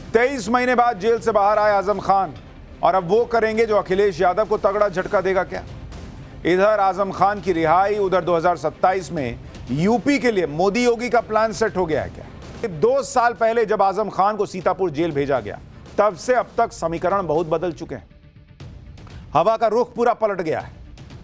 23 महीने बाद जेल से बाहर आए आजम खान, और अब वो करेंगे जो अखिलेश यादव को तगड़ा झटका देगा क्या? इधर आजम खान की रिहाई, उधर 2027 में यूपी के लिए मोदी योगी का प्लान सेट हो गया है क्या? 2 साल पहले जब आजम खान को सीतापुर जेल भेजा गया, तब से अब तक समीकरण बहुत बदल चुके हैं। हवा का रुख पूरा पलट गया है।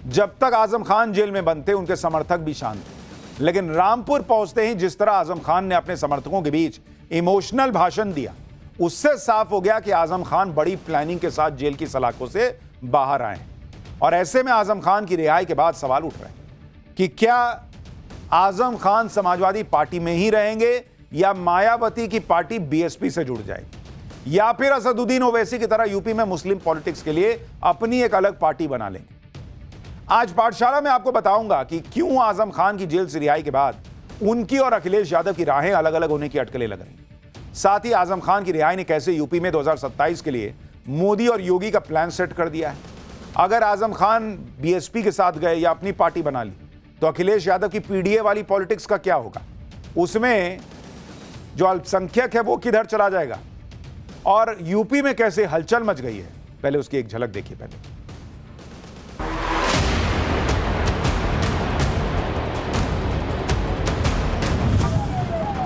जब तक आजम खान जेल में बंद थे, उनके समर्थक भी शांत थे, लेकिन रामपुर पहुंचते ही जिस तरह आजम खान ने अपने समर्थकों के बीच इमोशनल भाषण दिया, उससे साफ हो गया कि आजम खान बड़ी प्लानिंग के साथ जेल की सलाखों से बाहर आए। और ऐसे में आजम खान की रिहाई के बाद सवाल उठ रहे हैं कि क्या आजम खान समाजवादी पार्टी में ही रहेंगे या मायावती की पार्टी बीएसपी से जुड़ जाएगी, या फिर असदुद्दीन ओवैसी की तरह यूपी में मुस्लिम पॉलिटिक्स के लिए अपनी एक अलग पार्टी बना लेंगे। आज पाठशाला में आपको बताऊंगा कि क्यों आजम खान की जेल से रिहाई के बाद उनकी और अखिलेश यादव की राहें अलग अलग होने की अटकलें लग रही। साथ ही आजम खान की रिहाई ने कैसे यूपी में 2027 के लिए मोदी और योगी का प्लान सेट कर दिया है। अगर आजम खान बीएसपी के साथ गए या अपनी पार्टी बना ली, तो अखिलेश यादव की पीडीए वाली पॉलिटिक्स का क्या होगा? उसमें जो अल्पसंख्यक है वो किधर चला जाएगा? और यूपी में कैसे हलचल मच गई है, पहले उसकी एक झलक देखिए। पहले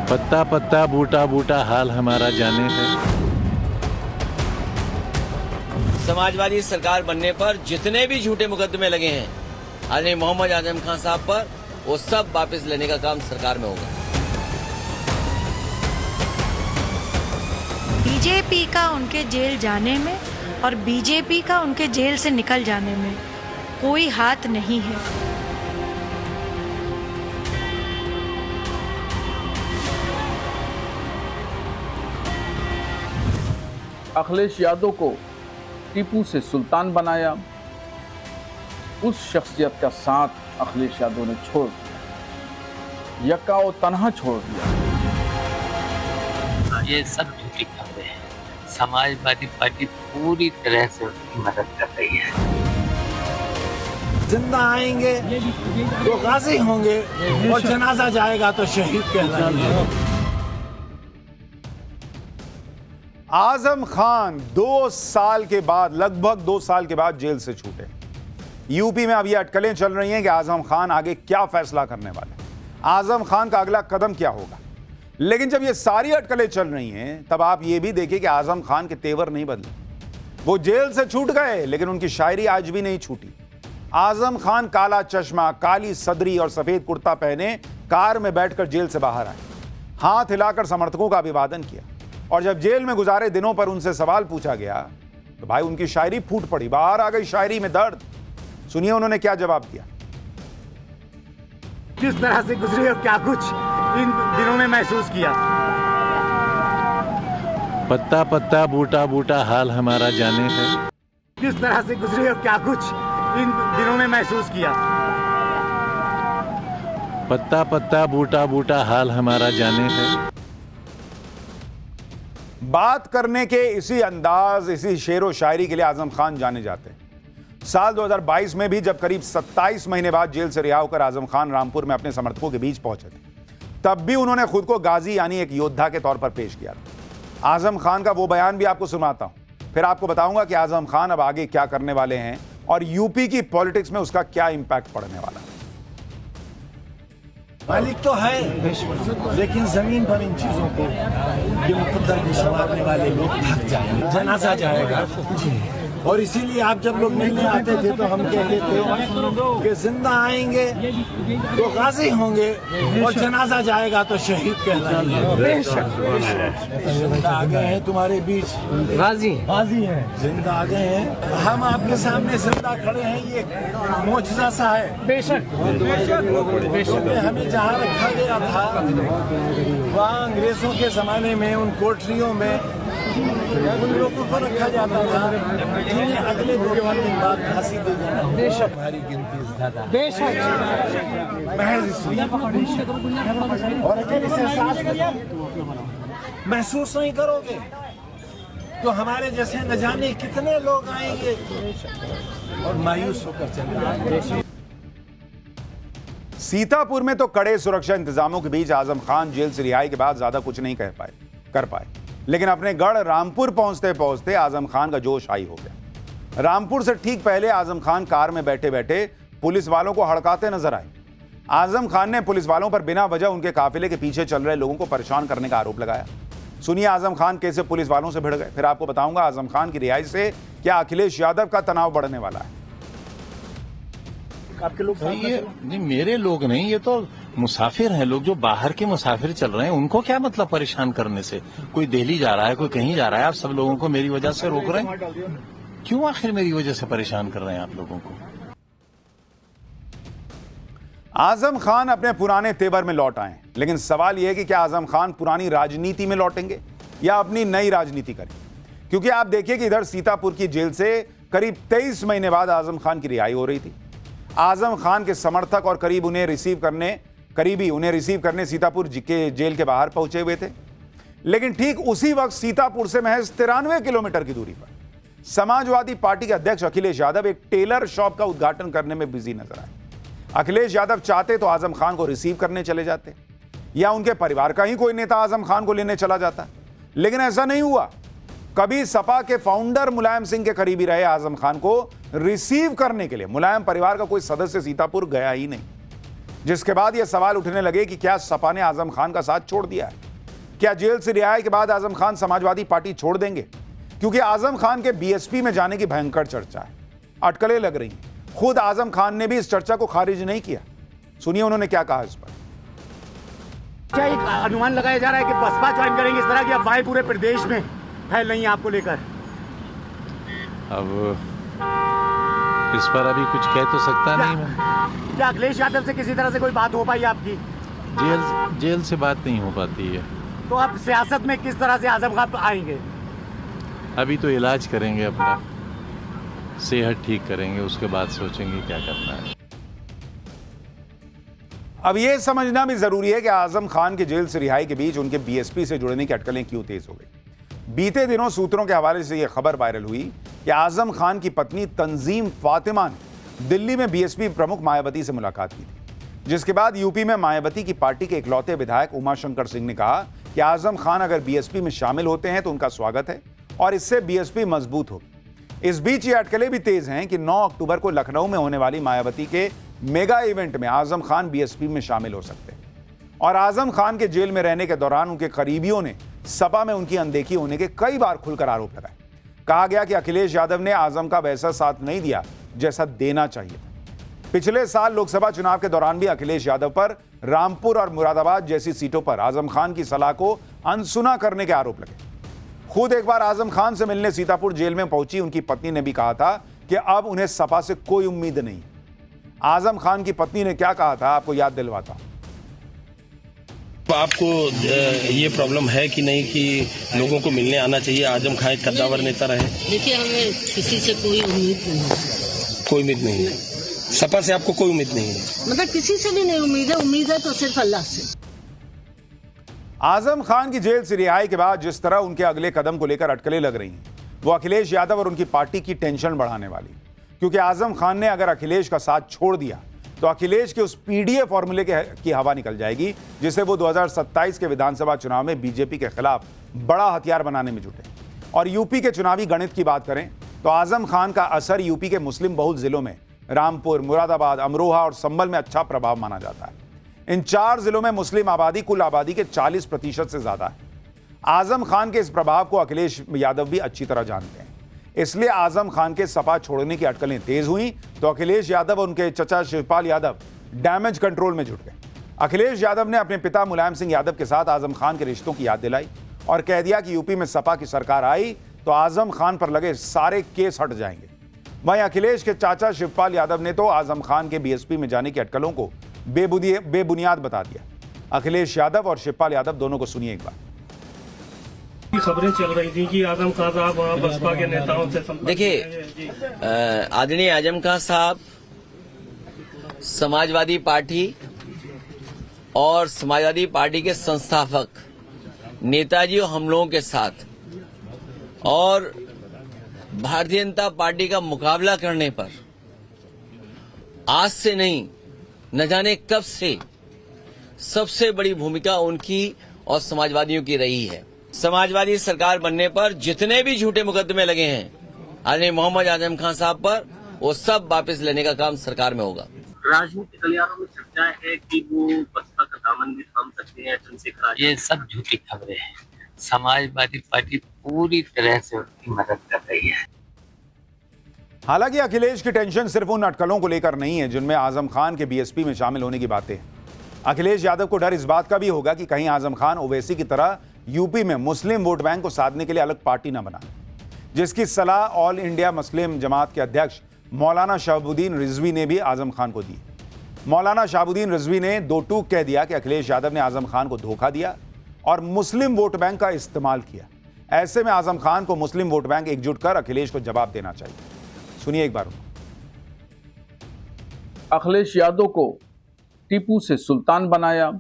पत्ता पत्ता बूटा बूटा हाल हमारा जाने है। समाजवादी सरकार बनने पर जितने भी झूठे मुकदमे लगे हैं आदरणीय मोहम्मद आजम खान साहब पर, वो सब वापस लेने का काम सरकार में होगा। बीजेपी का उनके जेल जाने में और बीजेपी का उनके जेल से निकल जाने में कोई हाथ नहीं है। अखिलेश यादव को टीपू से सुल्तान बनाया, उस शख्सियत का साथ अखिलेश यादव ने छोड़ दिया, यक्का व तन्हा छोड़ दिया। ये सब झूठी खबरें हैं। समाजवादी पार्टी पूरी तरह से उसकी मदद कर रही है। जिंदा आएंगे तो गाजी होंगे और जनाजा जाएगा तो शहीद कहलाएंगे। आजम खान 2 साल के बाद, लगभग 2 साल के बाद जेल से छूटे। यूपी में अब ये अटकलें चल रही हैं कि आजम खान आगे क्या फैसला करने वाले हैं, आजम खान का अगला कदम क्या होगा। लेकिन जब ये सारी अटकलें चल रही हैं, तब आप ये भी देखिए कि आजम खान के तेवर नहीं बदले। वो जेल से छूट गए, लेकिन उनकी शायरी आज भी नहीं छूटी। आजम खान काला चश्मा, काली सदरी और सफेद कुर्ता पहने कार में बैठकर जेल से बाहर आए, हाथ हिलाकर समर्थकों का अभिवादन किया। और जब जेल में गुजारे दिनों पर उनसे सवाल पूछा गया, तो भाई उनकी शायरी फूट पड़ी, बाहर आ गई शायरी में दर्द। सुनिए उन्होंने क्या जवाब दिया। किस तरह से गुजरी और क्या कुछ इन दिनों में महसूस किया। पत्ता पत्ता बूटा बूटा हाल हमारा जाने है। किस तरह से गुजरी और क्या कुछ इन दिनों में महसूस किया। पत्ता पत्ता बूटा बूटा हाल हमारा जाने है। बात करने के इसी अंदाज, इसी शेर व शायरी के लिए आजम खान जाने जाते हैं। साल 2022 में भी जब करीब 27 महीने बाद जेल से रिहा होकर आजम खान रामपुर में अपने समर्थकों के बीच पहुंचे थे, तब भी उन्होंने खुद को गाजी यानी एक योद्धा के तौर पर पेश किया था। आजम खान का वो बयान भी आपको सुनाता हूं, फिर आपको बताऊंगा कि आजम खान अब आगे क्या करने वाले हैं और यूपी की पॉलिटिक्स में उसका क्या इंपैक्ट पड़ने वाला है। मालिक तो है, लेकिन जमीन पर इन चीजों को ये मुकद्दर भी संवारने वाले लोग थक जाएंगे, जनाजा जाएगा। और इसीलिए आप जब लोग मिलने आते थे तो हम कहते थे कि जिंदा आएंगे तो गाजी होंगे और जनाजा जाएगा तो शहीद कहलाएंगे। जिंदा आ गए हैं तुम्हारे बीच, गाजी हैं, जिंदा आ गए हैं। हम आपके सामने जिंदा खड़े हैं, ये मौजज़ा सा है। बेशक हमें जहाँ रखा गया था, वहाँ अंग्रेजों के जमाने में उन कोठरियों में उन लोगों को रखा जाता था जिन्हें अगले 2-3 दिन बाद फांसी दी जाती। बेशक हमारी गिनती ज्यादा, बेशक महज और अगर इसे एहसास महसूस नहीं करोगे तो हमारे जैसे न जाने कितने लोग आएंगे और मायूस होकर चले जाएंगे। सीतापुर में तो कड़े सुरक्षा इंतजामों के बीच आजम खान जेल से रिहाई के बाद ज्यादा कुछ नहीं कर पाए। लेकिन अपने गढ़ रामपुर पहुंचते पहुंचते आजम खान का जोश हाई हो गया। रामपुर से ठीक पहले आजम खान कार में बैठे बैठे पुलिस वालों को हड़काते नजर आए। आजम खान ने पुलिस वालों पर बिना वजह उनके काफिले के पीछे चल रहे लोगों को परेशान करने का आरोप लगाया। सुनिए आजम खान कैसे पुलिस वालों से भिड़ गए। फिर आपको बताऊंगा आजम खान की रिहाई से क्या अखिलेश यादव का तनाव बढ़ने वाला है। आपके लोग ये नहीं, मेरे लोग नहीं, ये तो मुसाफिर हैं लोग, जो बाहर के मुसाफिर चल रहे हैं। उनको क्या मतलब परेशान करने से? कोई दिल्ली जा रहा है, कोई कहीं जा रहा है, आप सब लोगों को मेरी वजह से रोक रहे हैं। क्यों आखिर मेरी वजह से परेशान कर रहे हैं आप लोगों को? आजम खान अपने पुराने तेवर में लौट आए, लेकिन सवाल यह है कि क्या आजम खान पुरानी राजनीति में लौटेंगे या अपनी नई राजनीति करेंगे? क्योंकि आप देखिए कि इधर सीतापुर की जेल से करीब 23 महीने बाद आजम खान की रिहाई हो रही थी। आजम खान के समर्थक और करीबी उन्हें रिसीव करने सीतापुर के जेल के बाहर पहुंचे हुए थे। लेकिन ठीक उसी वक्त सीतापुर से महज 93 किलोमीटर की दूरी पर समाजवादी पार्टी के अध्यक्ष अखिलेश यादव एक टेलर शॉप का उद्घाटन करने में बिजी नजर आए। अखिलेश यादव चाहते तो आजम खान को रिसीव करने चले जाते या उनके परिवार का ही कोई नेता आजम खान को लेने चला जाता, लेकिन ऐसा नहीं हुआ। कभी सपा के फाउंडर मुलायम सिंह के करीबी रहे आजम खान को रिसीव करने के लिए मुलायम परिवार का कोई सदस्य सीतापुर गया ही नहीं। जिसके बाद यह सवाल उठने लगे कि क्या सपा ने आजम खान का साथ छोड़ दिया है? क्या जेल से रिहाई के बाद आजम खान समाजवादी पार्टी छोड़ देंगे? क्योंकि आजम खान के बीएसपी में जाने की भयंकर चर्चा है, अटकलें लग रही हैं। खुद आजम खान ने भी इस चर्चा को खारिज नहीं किया। सुनिए उन्होंने क्या कहा इस पर। क्या एक अनुमान लगाया जा रहा है कि बसपा ज्वाइन करेंगे, इस तरह की अफवाहें पूरे प्रदेश में फैल रही हैं आपको लेकर? अब इस पर अभी कुछ कह तो सकता नहीं मैं। क्या अखिलेश यादव से किसी तरह से कोई बात हो पाई आपकी? जेल से बात नहीं हो पाती है। तो अब सियासत में किस तरह से आजम खान आएंगे? अभी तो इलाज करेंगे, अपना सेहत ठीक करेंगे, उसके बाद सोचेंगे क्या करना है। अब यह समझना भी जरूरी है कि आजम खान के जेल से रिहाई के बीच उनके बीएसपी से जुड़ने की अटकलें क्यों तेज हो गई। बीते दिनों सूत्रों के हवाले से यह खबर वायरल हुई कि आजम खान की पत्नी तंजीम फातिमा ने दिल्ली में बीएसपी प्रमुख मायावती से मुलाकात की थी, जिसके बाद यूपी में मायावती की पार्टी के इकलौते विधायक उमाशंकर सिंह ने कहा कि आजम खान अगर बीएसपी में शामिल होते हैं तो उनका स्वागत है और इससे बीएसपी मजबूत होगी। इस बीच ये अटकलें भी तेज हैं कि 9 अक्टूबर को लखनऊ में होने वाली मायावती के मेगा इवेंट में आजम खान बीएसपी में शामिल हो सकते हैं। और आजम खान के जेल में रहने के दौरान उनके करीबियों ने सपा में उनकी अनदेखी होने के कई बार खुलकर आरोप लगाए। कहा गया कि अखिलेश यादव ने आजम का वैसा साथ नहीं दिया जैसा देना चाहिए था। पिछले साल लोकसभा चुनाव के दौरान भी अखिलेश यादव पर रामपुर और मुरादाबाद जैसी सीटों पर आजम खान की सलाह को अनसुना करने के आरोप लगे। खुद एक बार आजम खान से मिलने सीतापुर जेल में पहुंची उनकी पत्नी ने भी कहा था कि अब उन्हें सपा से कोई उम्मीद नहीं। आजम खान की पत्नी ने क्या कहा था आपको याद दिलवाता हूं। आपको ये प्रॉब्लम है कि नहीं कि लोगों को मिलने आना चाहिए, आजम खान एक कद्दावर नेता रहे? देखिए, हमें किसी से कोई उम्मीद नहीं है। कोई उम्मीद नहीं है? सपा से आपको कोई उम्मीद नहीं है? मतलब किसी से भी नहीं उम्मीद है तो सिर्फ अल्लाह से। आजम खान की जेल से रिहाई के बाद जिस तरह उनके अगले कदम को लेकर अटकलें लग रही हैं, वो अखिलेश यादव और उनकी पार्टी की टेंशन बढ़ाने वाली। क्योंकि आजम खान ने अगर अखिलेश का साथ छोड़ दिया तो अखिलेश के उस पीडीए फॉर्मूले की हवा निकल जाएगी जिसे वो 2027 के विधानसभा चुनाव में बीजेपी के खिलाफ बड़ा हथियार बनाने में जुटे। और यूपी के चुनावी गणित की बात करें तो आजम खान का असर यूपी के मुस्लिम बहुल जिलों में रामपुर, मुरादाबाद, अमरोहा और संभल में अच्छा प्रभाव माना जाता है। इन 4 जिलों में मुस्लिम आबादी कुल आबादी के 40% से ज्यादा है। आजम खान के इस प्रभाव को अखिलेश यादव भी अच्छी तरह जानते हैं। इसलिए आजम खान के सपा छोड़ने की अटकलें तेज हुई तो अखिलेश यादव और उनके चचा शिवपाल यादव डैमेज कंट्रोल में जुट गए। अखिलेश यादव ने अपने पिता मुलायम सिंह यादव के साथ आजम खान के रिश्तों की याद दिलाई और कह दिया कि यूपी में सपा की सरकार आई तो आजम खान पर लगे सारे केस हट जाएंगे। वहीं अखिलेश के चाचा शिवपाल यादव ने तो आजम खान के बीएसपी में जाने की अटकलों को बेबुनियाद बता दिया। अखिलेश यादव और शिवपाल यादव दोनों को सुनिए एक बार। खबरें चल रही थी कि आजम खान साहब बसपा के नेताओं से संपर्क। देखिए, आदरणीय आजम खान साहब समाजवादी पार्टी और समाजवादी पार्टी के संस्थापक नेताजी और हम लोगों के साथ और भारतीय जनता पार्टी का मुकाबला करने पर आज से नहीं न जाने कब से सबसे बड़ी भूमिका उनकी और समाजवादियों की रही है। समाजवादी सरकार बनने पर जितने भी झूठे मुकदमे लगे हैं आदरणीय मोहम्मद आजम खान साहब पर, वो सब वापस लेने का काम सरकार में होगा। राजनीतिक गलियारों में चर्चा है कि वो बसपा का दामन भी थाम सकते हैं चंद्रशेखर आजाद। ये सब झूठी खबरें हैं। समाजवादी पार्टी पूरी तरह से उनकी मदद कर रही है। हालांकि अखिलेश की टेंशन सिर्फ उन अटकलों को लेकर नहीं है जिनमें आजम खान के बीएसपी में शामिल होने की बातें हैं। अखिलेश यादव को डर इस बात का भी होगा कि कहीं आजम खान ओवैसी की तरह यूपी में मुस्लिम वोट बैंक को साधने के लिए अलग पार्टी न बना, जिसकी सलाह ऑल इंडिया मुस्लिम जमात के अध्यक्ष मौलाना शहाबुद्दीन रिजवी ने भी आजम खान को दी। मौलाना शहाबुद्दीन रिजवी ने दो टूक कह दिया कि अखिलेश यादव ने आजम खान को धोखा दिया और मुस्लिम वोट बैंक का इस्तेमाल किया। ऐसे में आजम खान को मुस्लिम वोट बैंक एकजुट कर अखिलेश को जवाब देना चाहिए। सुनिए एक बार। अखिलेश यादव को टीपू से सुल्तान बनाया,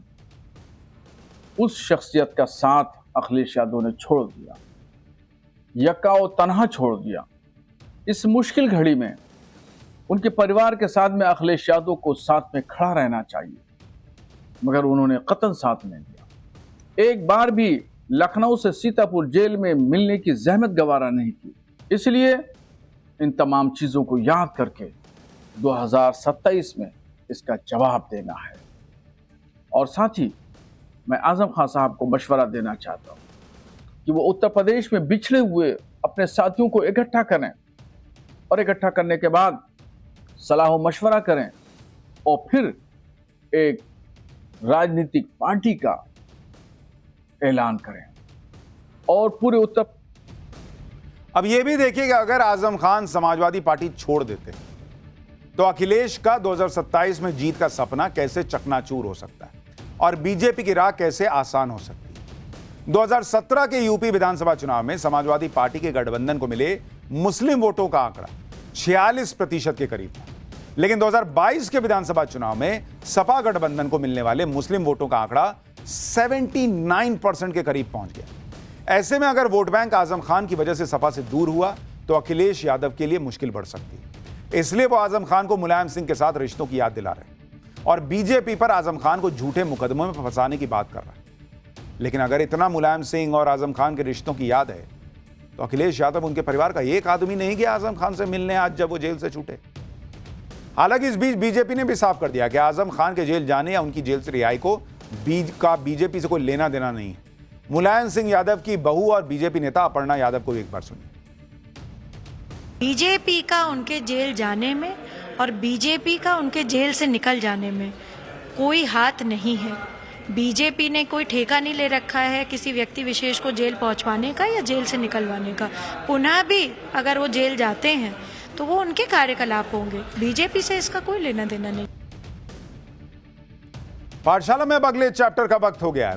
उस शख्सियत का साथ अखिलेश यादव ने छोड़ दिया, यक्का और तन्हा छोड़ दिया। इस मुश्किल घड़ी में उनके परिवार के साथ में अखिलेश यादव को साथ में खड़ा रहना चाहिए, मगर उन्होंने कतई साथ नहीं दिया। एक बार भी लखनऊ से सीतापुर जेल में मिलने की जहमत गवारा नहीं की। इसलिए इन तमाम चीज़ों को याद करके 2027 में इसका जवाब देना है। और साथ ही मैं आजम खान साहब को मशवरा देना चाहता हूँ कि वो उत्तर प्रदेश में बिछड़े हुए अपने साथियों को इकट्ठा करें और इकट्ठा करने के बाद सलाह व मशवरा करें और फिर एक राजनीतिक पार्टी का ऐलान करें और पूरे उत्तर। अब यह भी देखिए कि अगर आजम खान समाजवादी पार्टी छोड़ देते तो अखिलेश का 2027 में जीत का सपना कैसे चकनाचूर हो सकता है और बीजेपी की राह कैसे आसान हो सकती है। 2017 के यूपी विधानसभा चुनाव में समाजवादी पार्टी के गठबंधन को मिले मुस्लिम वोटों का आंकड़ा 46% के करीब था, लेकिन 2022 के विधानसभा चुनाव में सपा गठबंधन को मिलने वाले मुस्लिम वोटों का आंकड़ा 79% के करीब पहुंच गया। ऐसे में अगर वोट बैंक आजम खान की वजह से सपा से दूर हुआ तो अखिलेश यादव के लिए मुश्किल बढ़ सकती है। इसलिए वो आजम खान को मुलायम सिंह के साथ रिश्तों की याद दिला रहे हैं और बीजेपी पर आजम खान को झूठे मुकदमों में फंसाने की बात कर रहा है। लेकिन अगर इतना मुलायम सिंह और आजम खान के रिश्तों की याद है तो अखिलेश यादव उनके परिवार का एक आदमी नहीं गया आजम खान से मिलने आज जब वो जेल से छूटे। हालांकि इस बीच बीजेपी ने भी साफ कर दिया कि आजम खान के जेल जाने या उनकी जेल से रिहाई को बीजेपी से कोई लेना देना नहीं है। मुलायम सिंह यादव की बहू और बीजेपी नेता अपर्णा यादव को एक बार सुनिए। बीजेपी का उनके जेल जाने में और बीजेपी का उनके जेल से निकल जाने में कोई हाथ नहीं है। बीजेपी ने कोई ठेका नहीं ले रखा है किसी व्यक्ति विशेष को जेल पहुंचवाने का या जेल से निकलवाने का। पुनः भी अगर वो जेल जाते हैं तो वो उनके कार्यकलाप होंगे, बीजेपी से इसका कोई लेना देना नहीं। पाठशाला में अब अगले चैप्टर का वक्त हो गया है।